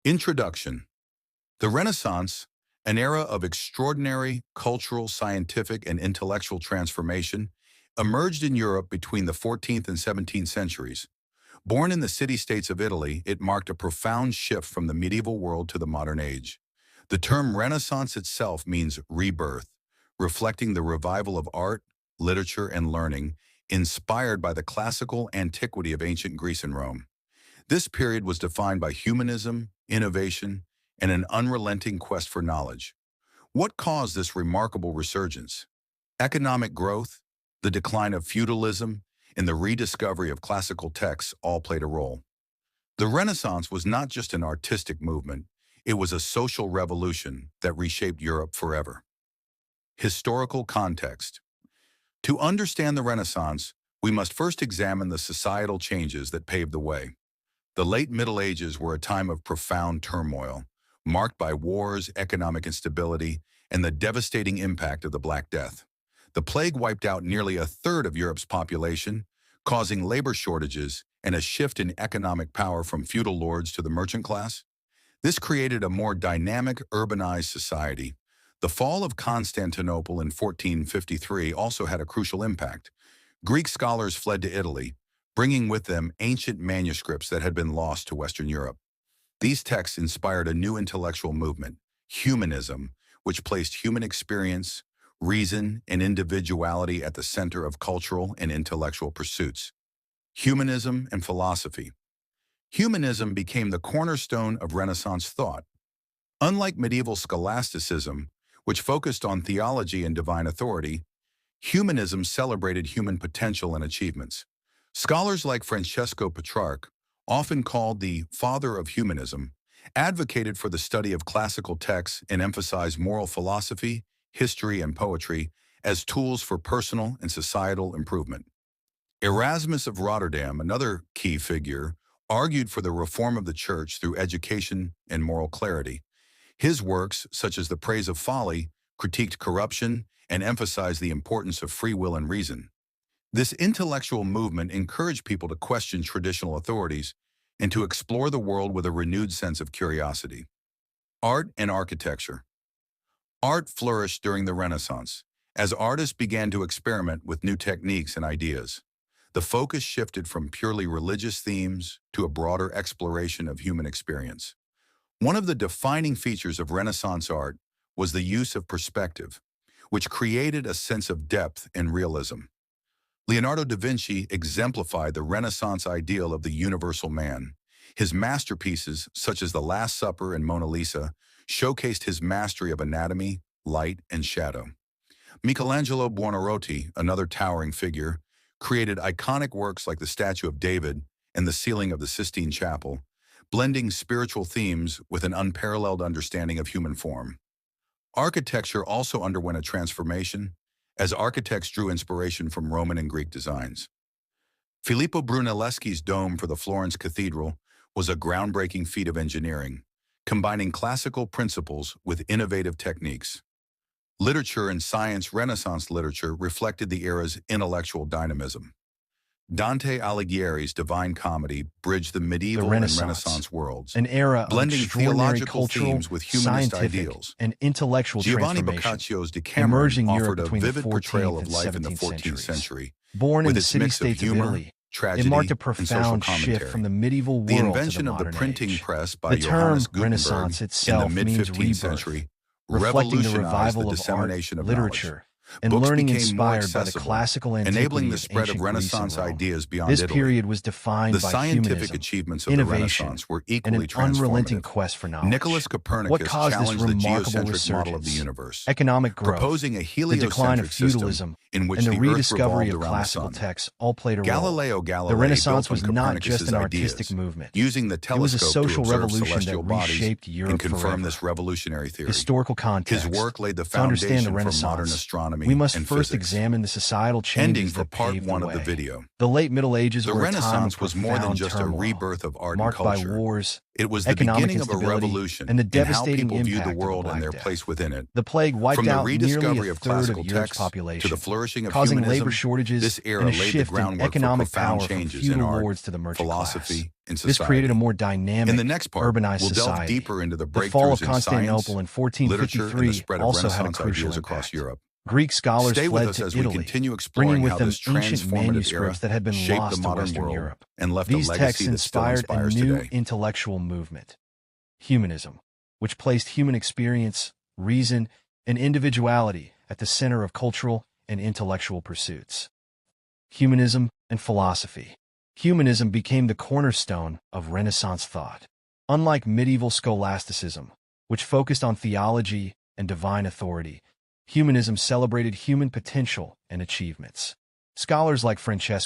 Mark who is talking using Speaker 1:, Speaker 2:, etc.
Speaker 1: Introduction. The Renaissance, an era of extraordinary cultural, scientific, and intellectual transformation, emerged in Europe between the 14th and 17th centuries. Born in the city-states of Italy, it marked a profound shift from the medieval world to the modern age. The term Renaissance itself means rebirth, reflecting the revival of art, literature, and learning, inspired by the classical antiquity of ancient Greece and Rome. This period was defined by humanism, innovation, and an unrelenting quest for knowledge. What caused this remarkable resurgence? Economic growth, the decline of feudalism, and the rediscovery of classical texts all played a role. The Renaissance was not just an artistic movement, it was a social revolution that reshaped Europe forever. Historical context. To understand the Renaissance, we must first examine the societal changes that paved the way. The late Middle Ages were a time of profound turmoil, marked by wars, economic instability, and the devastating impact of the Black Death. The plague wiped out nearly a third of Europe's population, causing labor shortages and a shift in economic power from feudal lords to the merchant class. This created a more dynamic, urbanized society. The fall of Constantinople in 1453 also had a crucial impact. Greek scholars fled to Italy, bringing with them ancient manuscripts that had been lost to Western Europe. These texts inspired a new intellectual movement, humanism, which placed human experience, reason, and individuality at the center of cultural and intellectual pursuits. Humanism and philosophy. Humanism became the cornerstone of Renaissance thought. Unlike medieval scholasticism, which focused on theology and divine authority, humanism celebrated human potential and achievements. Scholars like Francesco Petrarch, often called the father of humanism, advocated for the study of classical texts and emphasized moral philosophy, history, and poetry as tools for personal and societal improvement. Erasmus of Rotterdam, another key figure, argued for the reform of the church through education and moral clarity. His works, such as The Praise of Folly, critiqued corruption and emphasized the importance of free will and reason. This intellectual movement encouraged people to question traditional authorities and to explore the world with a renewed sense of curiosity. Art and architecture. Art flourished during the Renaissance, as artists began to experiment with new techniques and ideas. The focus shifted from purely religious themes to a broader exploration of human experience. One of the defining features of Renaissance art was the use of perspective, which created a sense of depth and realism. Leonardo da Vinci exemplified the Renaissance ideal of the universal man. His masterpieces, such as The Last Supper and Mona Lisa, showcased his mastery of anatomy, light, and shadow. Michelangelo Buonarroti, another towering figure, created iconic works like the Statue of David and the ceiling of the Sistine Chapel, blending spiritual themes with an unparalleled understanding of human form. Architecture also underwent a transformation, as architects drew inspiration from Roman and Greek designs. Filippo Brunelleschi's dome for the Florence Cathedral was a groundbreaking feat of engineering, combining classical principles with innovative techniques. Literature and science. Renaissance literature reflected the era's intellectual dynamism. Dante Alighieri's Divine Comedy bridged the medieval and Renaissance worlds,
Speaker 2: an era
Speaker 1: blending
Speaker 2: of extraordinary
Speaker 1: theological
Speaker 2: cultural,
Speaker 1: themes with humanist
Speaker 2: scientific,
Speaker 1: ideals.
Speaker 2: and intellectual
Speaker 1: Giovanni
Speaker 2: transformation.
Speaker 1: Boccaccio's Decameron
Speaker 2: emerging Europe
Speaker 1: offered a
Speaker 2: between the
Speaker 1: vivid portrayal
Speaker 2: 14th
Speaker 1: of
Speaker 2: and
Speaker 1: life in the
Speaker 2: 17th
Speaker 1: 14th century,
Speaker 2: Born in
Speaker 1: with
Speaker 2: the
Speaker 1: its mix of
Speaker 2: city-states of
Speaker 1: humor,
Speaker 2: Italy,
Speaker 1: tragedy,
Speaker 2: it marked a
Speaker 1: and social
Speaker 2: profound
Speaker 1: commentary.
Speaker 2: shift from the medieval world
Speaker 1: The invention
Speaker 2: to
Speaker 1: of
Speaker 2: the
Speaker 1: the
Speaker 2: modern
Speaker 1: printing
Speaker 2: age.
Speaker 1: press by
Speaker 2: The
Speaker 1: Johannes
Speaker 2: term Renaissance
Speaker 1: Gutenberg in the
Speaker 2: itself means
Speaker 1: mid-15th
Speaker 2: rebirth,
Speaker 1: century
Speaker 2: reflecting the
Speaker 1: revolutionized
Speaker 2: revival
Speaker 1: the
Speaker 2: of
Speaker 1: dissemination
Speaker 2: art,
Speaker 1: of knowledge.
Speaker 2: literature, and
Speaker 1: Books
Speaker 2: learning
Speaker 1: became more
Speaker 2: inspired by the
Speaker 1: accessible,
Speaker 2: classical antiquity
Speaker 1: enabling the
Speaker 2: of
Speaker 1: spread of
Speaker 2: ancient Greece and
Speaker 1: Renaissance
Speaker 2: Rome.
Speaker 1: ideas beyond
Speaker 2: This
Speaker 1: Italy.
Speaker 2: period was defined
Speaker 1: The
Speaker 2: by
Speaker 1: scientific
Speaker 2: humanism,
Speaker 1: achievements of the
Speaker 2: innovation,
Speaker 1: Renaissance were
Speaker 2: and
Speaker 1: equally
Speaker 2: an unrelenting
Speaker 1: transformative.
Speaker 2: quest for knowledge.
Speaker 1: Nicholas
Speaker 2: What
Speaker 1: Copernicus
Speaker 2: caused this
Speaker 1: challenged the
Speaker 2: remarkable
Speaker 1: geocentric model of the
Speaker 2: resurgence?
Speaker 1: universe,
Speaker 2: Economic growth,
Speaker 1: proposing a
Speaker 2: the decline of
Speaker 1: heliocentric system
Speaker 2: feudalism,
Speaker 1: in which
Speaker 2: and the
Speaker 1: the Earth
Speaker 2: rediscovery
Speaker 1: revolved
Speaker 2: of
Speaker 1: around the
Speaker 2: classical
Speaker 1: sun.
Speaker 2: texts all played a role.
Speaker 1: Galileo
Speaker 2: The
Speaker 1: Galilei
Speaker 2: Renaissance
Speaker 1: built
Speaker 2: was
Speaker 1: on
Speaker 2: not just
Speaker 1: Copernicus's
Speaker 2: an
Speaker 1: ideas,
Speaker 2: artistic movement.
Speaker 1: using the
Speaker 2: It was a
Speaker 1: telescope to
Speaker 2: social
Speaker 1: observe
Speaker 2: revolution that
Speaker 1: celestial bodies
Speaker 2: reshaped Europe
Speaker 1: and confirm
Speaker 2: forever.
Speaker 1: this revolutionary theory.
Speaker 2: Historical context.
Speaker 1: His work laid the
Speaker 2: To understand the
Speaker 1: foundation for modern
Speaker 2: Renaissance,
Speaker 1: astronomy
Speaker 2: we must
Speaker 1: and
Speaker 2: first
Speaker 1: physics.
Speaker 2: examine the societal
Speaker 1: Ending
Speaker 2: changes
Speaker 1: for
Speaker 2: that
Speaker 1: part
Speaker 2: paved
Speaker 1: one
Speaker 2: the
Speaker 1: of the
Speaker 2: way.
Speaker 1: video.
Speaker 2: The late Middle Ages
Speaker 1: The
Speaker 2: were a time
Speaker 1: Renaissance
Speaker 2: of
Speaker 1: was more than
Speaker 2: profound
Speaker 1: just a
Speaker 2: turmoil,
Speaker 1: rebirth of art and
Speaker 2: marked by
Speaker 1: culture.
Speaker 2: wars,
Speaker 1: It was the
Speaker 2: economic
Speaker 1: beginning of a
Speaker 2: instability,
Speaker 1: revolution
Speaker 2: and the
Speaker 1: in how
Speaker 2: devastating
Speaker 1: people viewed
Speaker 2: impact
Speaker 1: the
Speaker 2: of the
Speaker 1: world and
Speaker 2: Black
Speaker 1: their
Speaker 2: Death.
Speaker 1: place within it.
Speaker 2: The plague wiped
Speaker 1: From the
Speaker 2: out
Speaker 1: rediscovery
Speaker 2: nearly a
Speaker 1: of
Speaker 2: third of
Speaker 1: classical
Speaker 2: Europe's
Speaker 1: texts to
Speaker 2: population,
Speaker 1: the flourishing of
Speaker 2: causing
Speaker 1: humanism,
Speaker 2: labor shortages
Speaker 1: this era
Speaker 2: and a
Speaker 1: laid the
Speaker 2: shift in
Speaker 1: groundwork for
Speaker 2: economic
Speaker 1: profound
Speaker 2: power from
Speaker 1: changes in
Speaker 2: feudal
Speaker 1: art,
Speaker 2: lords to the merchant class.
Speaker 1: philosophy, in
Speaker 2: This
Speaker 1: society.
Speaker 2: created a more
Speaker 1: In
Speaker 2: dynamic,
Speaker 1: the next part,
Speaker 2: urbanized
Speaker 1: we'll delve
Speaker 2: society.
Speaker 1: deeper into the
Speaker 2: The fall of
Speaker 1: breakthroughs in
Speaker 2: Constantinople in
Speaker 1: science, literature, and the
Speaker 2: 1453
Speaker 1: spread of
Speaker 2: also had a
Speaker 1: Renaissance
Speaker 2: crucial
Speaker 1: ideas across
Speaker 2: impact.
Speaker 1: Europe.
Speaker 2: Greek scholars
Speaker 1: Stay with
Speaker 2: fled
Speaker 1: us
Speaker 2: to
Speaker 1: as we
Speaker 2: Italy,
Speaker 1: continue
Speaker 2: bringing
Speaker 1: exploring
Speaker 2: with
Speaker 1: how
Speaker 2: them
Speaker 1: this
Speaker 2: ancient
Speaker 1: transformative era
Speaker 2: manuscripts that had been
Speaker 1: shaped
Speaker 2: lost
Speaker 1: the
Speaker 2: to
Speaker 1: modern
Speaker 2: Western
Speaker 1: world
Speaker 2: Europe.
Speaker 1: and left
Speaker 2: These
Speaker 1: a
Speaker 2: texts
Speaker 1: legacy that still
Speaker 2: inspired a
Speaker 1: inspires
Speaker 2: new
Speaker 1: today.
Speaker 2: intellectual movement, humanism, which placed human experience, reason, and individuality at the center of cultural and intellectual pursuits. Humanism and philosophy. Humanism became the cornerstone of Renaissance thought. Unlike medieval scholasticism, which focused on theology and divine authority, humanism celebrated human potential and achievements. Scholars like Francesco